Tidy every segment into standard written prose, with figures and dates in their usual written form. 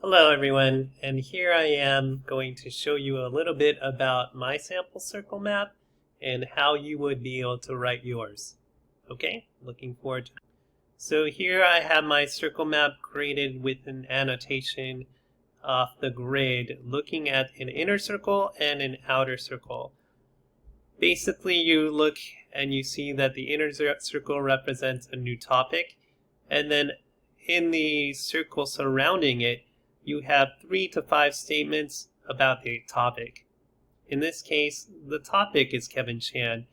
Hello everyone, and here I am going to show you a little bit about my sample circle map and how you would be able to write yours. Okay, looking forward to it. So here I have my circle map created with an annotation off the grid looking at an inner circle and an outer circle. Basically you look and you see that the inner circle represents a new topic, and then in the circle surrounding it you have 3 to 5 statements about the topic. In this case, the topic is Kevin Chan,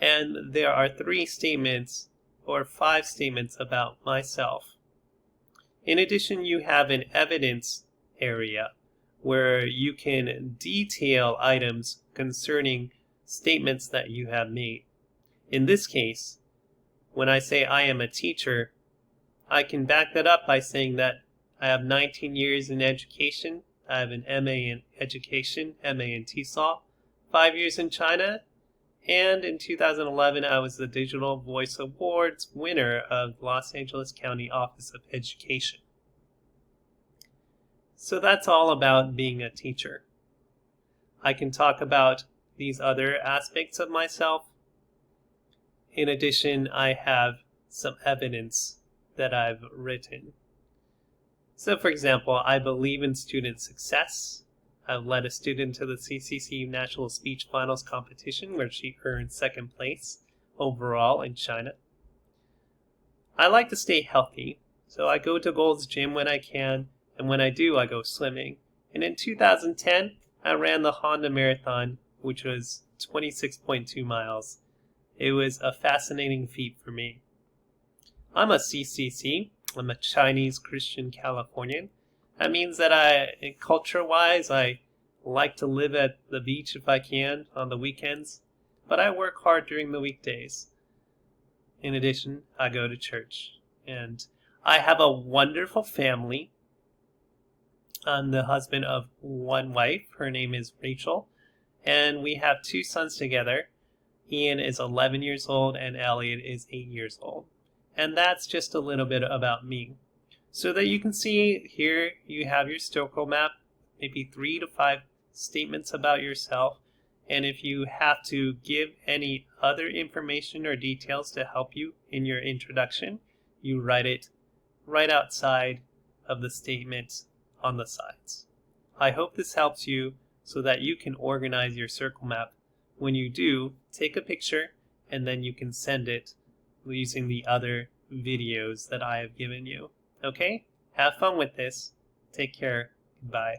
and there are 3 statements or 5 statements about myself. In addition, you have an evidence area where you can detail items concerning statements that you have made. In this case, when I say I am a teacher, I can back that up by saying that I have 19 years in education. I have an MA in education, MA in TESOL, 5 years in China, and in 2011 I was the Digital Voice Awards winner of Los Angeles County Office of Education. So that's all about being a teacher. I can talk about these other aspects of myself. In addition, I have some evidence that I've written. So for example, I believe in student success. I've led a student to the CCC National Speech Finals competition where she earned 2nd place overall in China. I like to stay healthy, so I go to Gold's Gym when I can, and when I do, I go swimming. And in 2010, I ran the Honda Marathon, which was 26.2 miles. It was a fascinating feat for me. I'm a CCC. I'm a Chinese Christian Californian. That means that culture-wise, I like to live at the beach if I can on the weekends, but I work hard during the weekdays. In addition, I go to church, and I have a wonderful family. I'm the husband of one wife. Her name is Rachel, and we have 2 sons together. Ian is 11 years old, and Elliot is 8 years old. And that's just a little bit about me. So that you can see here you have your circle map, maybe 3 to 5 statements about yourself. And if you have to give any other information or details to help you in your introduction, you write it right outside of the statement on the sides. I hope this helps you so that you can organize your circle map. When you do, take a picture and then you can send it using the other videos that I have given you. Okay? Have fun with this. Take care. Goodbye.